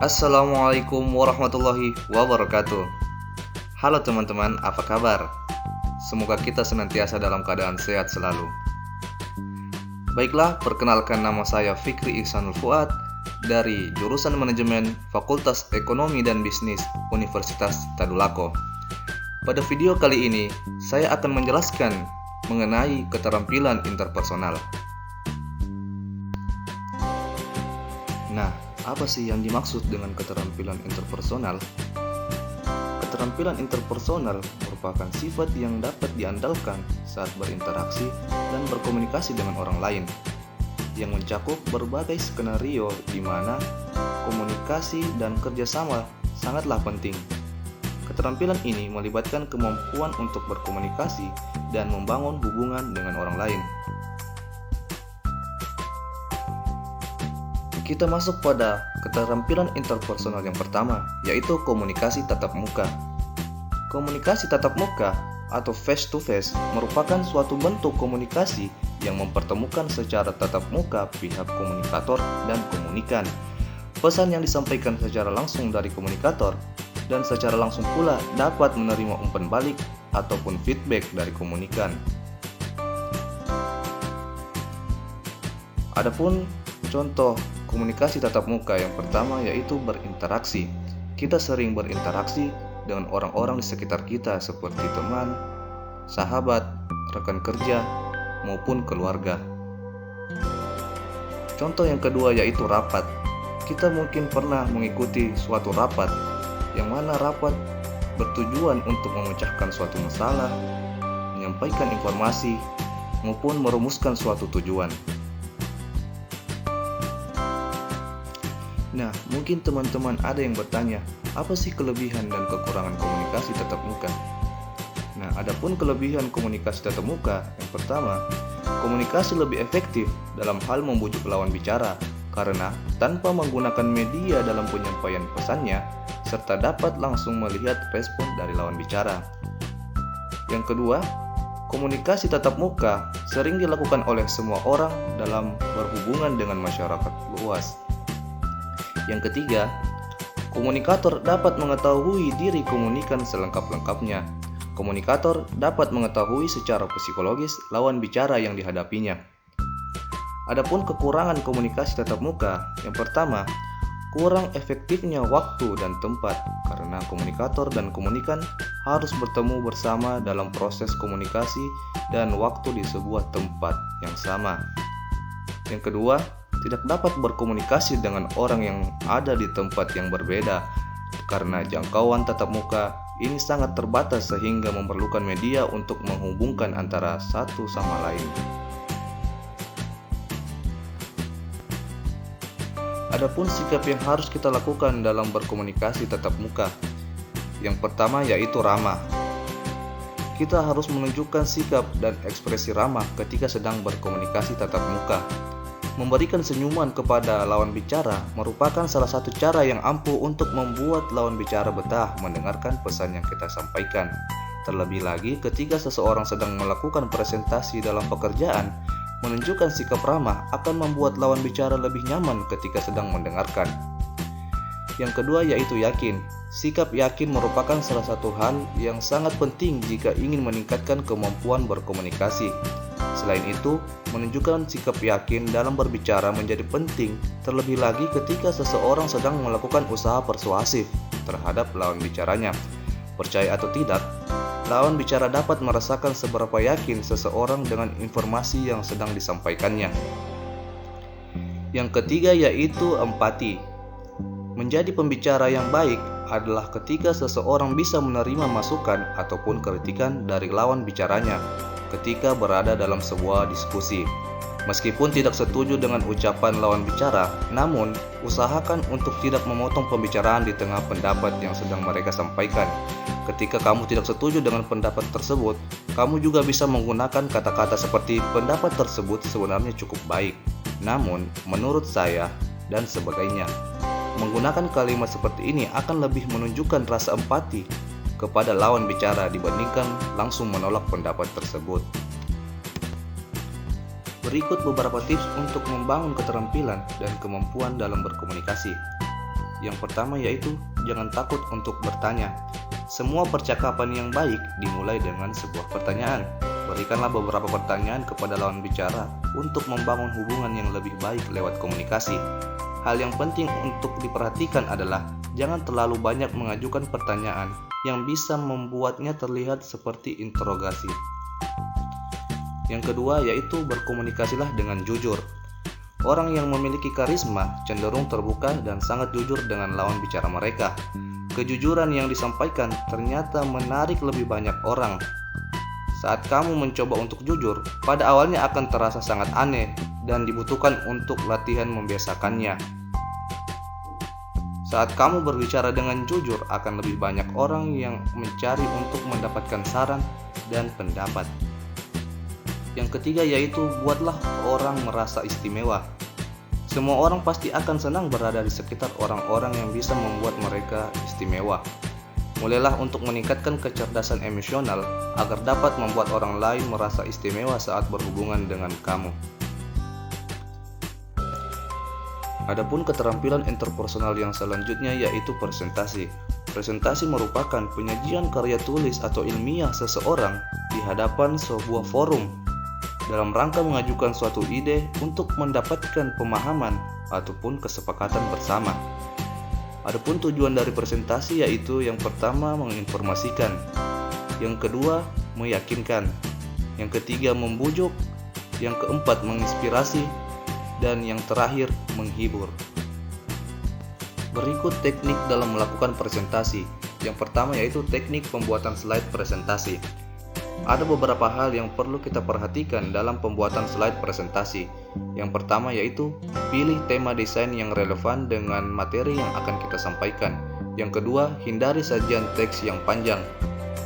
Assalamualaikum warahmatullahi wabarakatuh. Halo teman-teman, apa kabar? Semoga kita senantiasa dalam keadaan sehat selalu. Baiklah, perkenalkan nama saya Fikri Ihsanul Fuad dari jurusan Manajemen Fakultas Ekonomi dan Bisnis Universitas Tadulako. Pada video kali ini, saya akan menjelaskan mengenai keterampilan interpersonal. Nah, apa sih yang dimaksud dengan keterampilan interpersonal? Keterampilan interpersonal merupakan sifat yang dapat diandalkan saat berinteraksi dan berkomunikasi dengan orang lain, yang mencakup berbagai skenario di mana komunikasi dan kerjasama sangatlah penting. Keterampilan ini melibatkan kemampuan untuk berkomunikasi dan membangun hubungan dengan orang lain. Kita masuk pada keterampilan interpersonal yang pertama, yaitu komunikasi tatap muka. Komunikasi tatap muka atau face to face merupakan suatu bentuk komunikasi yang mempertemukan secara tatap muka pihak komunikator dan komunikan. Pesan yang disampaikan secara langsung dari komunikator dan secara langsung pula dapat menerima umpan balik ataupun feedback dari komunikan. Adapun contoh komunikasi tatap muka yang pertama yaitu berinteraksi. Kita sering berinteraksi dengan orang-orang di sekitar kita seperti teman, sahabat, rekan kerja, maupun keluarga. Contoh yang kedua yaitu rapat. Kita mungkin pernah mengikuti suatu rapat, yang mana rapat bertujuan untuk memecahkan suatu masalah, menyampaikan informasi, maupun merumuskan suatu tujuan. Nah, mungkin teman-teman ada yang bertanya, apa sih kelebihan dan kekurangan komunikasi tatap muka? Nah, adapun kelebihan komunikasi tatap muka, yang pertama, komunikasi lebih efektif dalam hal membujuk lawan bicara, karena tanpa menggunakan media dalam penyampaian pesannya, serta dapat langsung melihat respon dari lawan bicara. Yang kedua, komunikasi tatap muka sering dilakukan oleh semua orang dalam berhubungan dengan masyarakat luas. Yang ketiga, komunikator dapat mengetahui diri komunikan selengkap-lengkapnya. Komunikator dapat mengetahui secara psikologis lawan bicara yang dihadapinya. Adapun kekurangan komunikasi tatap muka, yang pertama, kurang efektifnya waktu dan tempat karena komunikator dan komunikan harus bertemu bersama dalam proses komunikasi dan waktu di sebuah tempat yang sama. Yang kedua, tidak dapat berkomunikasi dengan orang yang ada di tempat yang berbeda karena jangkauan tatap muka ini sangat terbatas sehingga memerlukan media untuk menghubungkan antara satu sama lain. Adapun sikap yang harus kita lakukan dalam berkomunikasi tatap muka. Yang pertama yaitu ramah. Kita harus menunjukkan sikap dan ekspresi ramah ketika sedang berkomunikasi tatap muka. Memberikan senyuman kepada lawan bicara merupakan salah satu cara yang ampuh untuk membuat lawan bicara betah mendengarkan pesan yang kita sampaikan. Terlebih lagi ketika seseorang sedang melakukan presentasi dalam pekerjaan, menunjukkan sikap ramah akan membuat lawan bicara lebih nyaman ketika sedang mendengarkan. Yang kedua yaitu yakin. Sikap yakin merupakan salah satu hal yang sangat penting jika ingin meningkatkan kemampuan berkomunikasi. Selain itu, menunjukkan sikap yakin dalam berbicara menjadi penting, terlebih lagi ketika seseorang sedang melakukan usaha persuasif terhadap lawan bicaranya. Percaya atau tidak, lawan bicara dapat merasakan seberapa yakin seseorang dengan informasi yang sedang disampaikannya. Yang ketiga yaitu empati. Menjadi pembicara yang baik adalah ketika seseorang bisa menerima masukan ataupun kritikan dari lawan bicaranya ketika berada dalam sebuah diskusi. Meskipun tidak setuju dengan ucapan lawan bicara, namun usahakan untuk tidak memotong pembicaraan di tengah pendapat yang sedang mereka sampaikan. Ketika kamu tidak setuju dengan pendapat tersebut, kamu juga bisa menggunakan kata-kata seperti pendapat tersebut sebenarnya cukup baik, namun menurut saya dan sebagainya. Menggunakan kalimat seperti ini akan lebih menunjukkan rasa empati kepada lawan bicara dibandingkan langsung menolak pendapat tersebut. Berikut beberapa tips untuk membangun keterampilan dan kemampuan dalam berkomunikasi. Yang pertama yaitu jangan takut untuk bertanya. Semua percakapan yang baik dimulai dengan sebuah pertanyaan. Berikanlah beberapa pertanyaan kepada lawan bicara untuk membangun hubungan yang lebih baik lewat komunikasi. Hal yang penting untuk diperhatikan adalah jangan terlalu banyak mengajukan pertanyaan yang bisa membuatnya terlihat seperti interogasi. Yang kedua yaitu berkomunikasilah dengan jujur. Orang yang memiliki karisma cenderung terbuka dan sangat jujur dengan lawan bicara mereka. Kejujuran yang disampaikan ternyata menarik lebih banyak orang. Saat kamu mencoba untuk jujur, pada awalnya akan terasa sangat aneh dan dibutuhkan untuk latihan membiasakannya. Saat kamu berbicara dengan jujur, akan lebih banyak orang yang mencari untuk mendapatkan saran dan pendapat. Yang ketiga yaitu buatlah orang merasa istimewa. Semua orang pasti akan senang berada di sekitar orang-orang yang bisa membuat mereka istimewa. Mulailah untuk meningkatkan kecerdasan emosional agar dapat membuat orang lain merasa istimewa saat berhubungan dengan kamu. Adapun keterampilan interpersonal yang selanjutnya yaitu presentasi. Presentasi merupakan penyajian karya tulis atau ilmiah seseorang di hadapan sebuah forum dalam rangka mengajukan suatu ide untuk mendapatkan pemahaman ataupun kesepakatan bersama. Adapun tujuan dari presentasi yaitu yang pertama menginformasikan, yang kedua meyakinkan, yang ketiga membujuk, yang keempat menginspirasi, dan yang terakhir menghibur. Berikut teknik dalam melakukan presentasi. Yang pertama yaitu teknik pembuatan slide presentasi. Ada beberapa hal yang perlu kita perhatikan dalam pembuatan slide presentasi. Yang pertama yaitu pilih tema desain yang relevan dengan materi yang akan kita sampaikan. Yang kedua, hindari sajian teks yang panjang.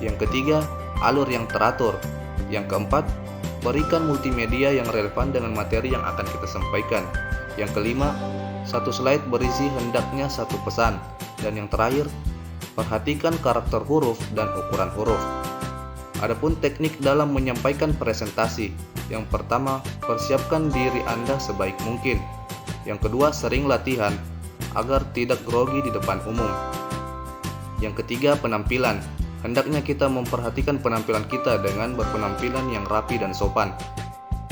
Yang ketiga, alur yang teratur. Yang keempat, berikan multimedia yang relevan dengan materi yang akan kita sampaikan. Yang kelima, satu slide berisi hendaknya satu pesan. Dan yang terakhir, perhatikan karakter huruf dan ukuran huruf. Adapun teknik dalam menyampaikan presentasi. Yang pertama, persiapkan diri Anda sebaik mungkin. Yang kedua, sering latihan agar tidak grogi di depan umum. Yang ketiga, penampilan. Hendaknya kita memperhatikan penampilan kita dengan berpenampilan yang rapi dan sopan.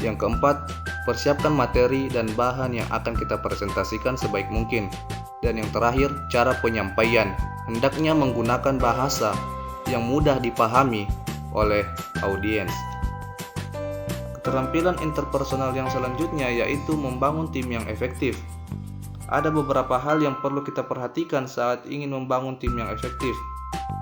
Yang keempat, persiapkan materi dan bahan yang akan kita presentasikan sebaik mungkin. Dan yang terakhir, cara penyampaian. Hendaknya menggunakan bahasa yang mudah dipahami oleh audiens. Keterampilan interpersonal yang selanjutnya yaitu membangun tim yang efektif. Ada beberapa hal yang perlu kita perhatikan saat ingin membangun tim yang efektif.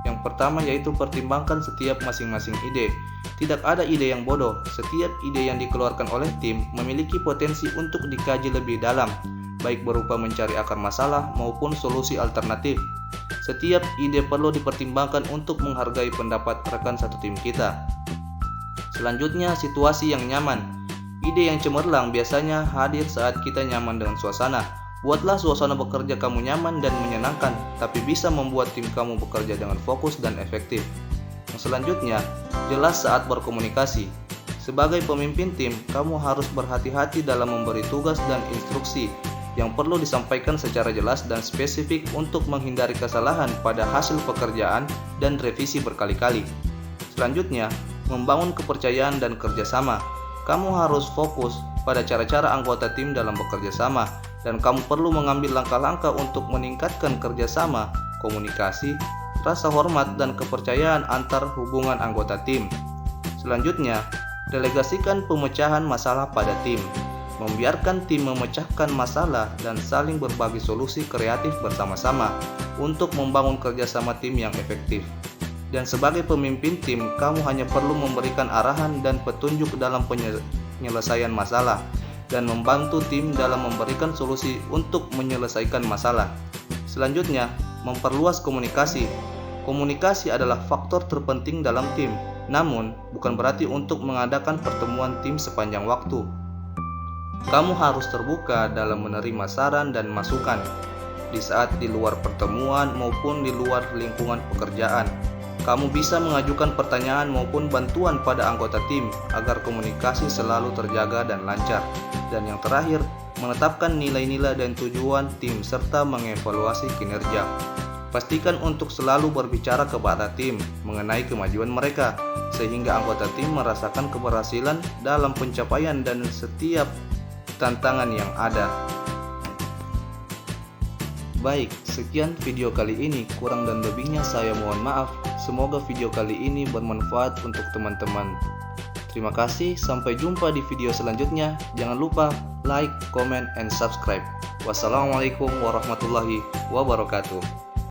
Yang pertama yaitu pertimbangkan setiap masing-masing ide. Tidak ada ide yang bodoh. Setiap ide yang dikeluarkan oleh tim memiliki potensi untuk dikaji lebih dalam, baik berupa mencari akar masalah maupun solusi alternatif. Setiap ide perlu dipertimbangkan untuk menghargai pendapat rekan satu tim kita. Selanjutnya, situasi yang nyaman. Ide yang cemerlang biasanya hadir saat kita nyaman dengan suasana. Buatlah suasana bekerja kamu nyaman dan menyenangkan, tapi bisa membuat tim kamu bekerja dengan fokus dan efektif. Yang selanjutnya, jelas saat berkomunikasi. Sebagai pemimpin tim, kamu harus berhati-hati dalam memberi tugas dan instruksi yang perlu disampaikan secara jelas dan spesifik untuk menghindari kesalahan pada hasil pekerjaan dan revisi berkali-kali. Selanjutnya, membangun kepercayaan dan kerjasama. Kamu harus fokus pada cara-cara anggota tim dalam bekerja sama, dan kamu perlu mengambil langkah-langkah untuk meningkatkan kerjasama, komunikasi, rasa hormat, dan kepercayaan antar hubungan anggota tim. Selanjutnya, delegasikan pemecahan masalah pada tim. Membiarkan tim memecahkan masalah dan saling berbagi solusi kreatif bersama-sama untuk membangun kerjasama tim yang efektif. Dan sebagai pemimpin tim, kamu hanya perlu memberikan arahan dan petunjuk dalam penyelesaian masalah dan membantu tim dalam memberikan solusi untuk menyelesaikan masalah. Selanjutnya, memperluas komunikasi. Komunikasi adalah faktor terpenting dalam tim, namun bukan berarti untuk mengadakan pertemuan tim sepanjang waktu. Kamu harus terbuka dalam menerima saran dan masukan di saat di luar pertemuan maupun di luar lingkungan pekerjaan. Kamu bisa mengajukan pertanyaan maupun bantuan pada anggota tim agar komunikasi selalu terjaga dan lancar. Dan yang terakhir, menetapkan nilai-nilai dan tujuan tim, serta mengevaluasi kinerja. Pastikan untuk selalu berbicara kepada tim mengenai kemajuan mereka, sehingga anggota tim merasakan keberhasilan dalam pencapaian dan setiap tantangan yang ada. Baik, sekian video kali ini. Kurang dan lebihnya saya mohon maaf. Semoga video kali ini bermanfaat untuk teman-teman. Terima kasih, sampai jumpa di video selanjutnya. Jangan lupa like, comment, and subscribe. Wassalamualaikum warahmatullahi wabarakatuh.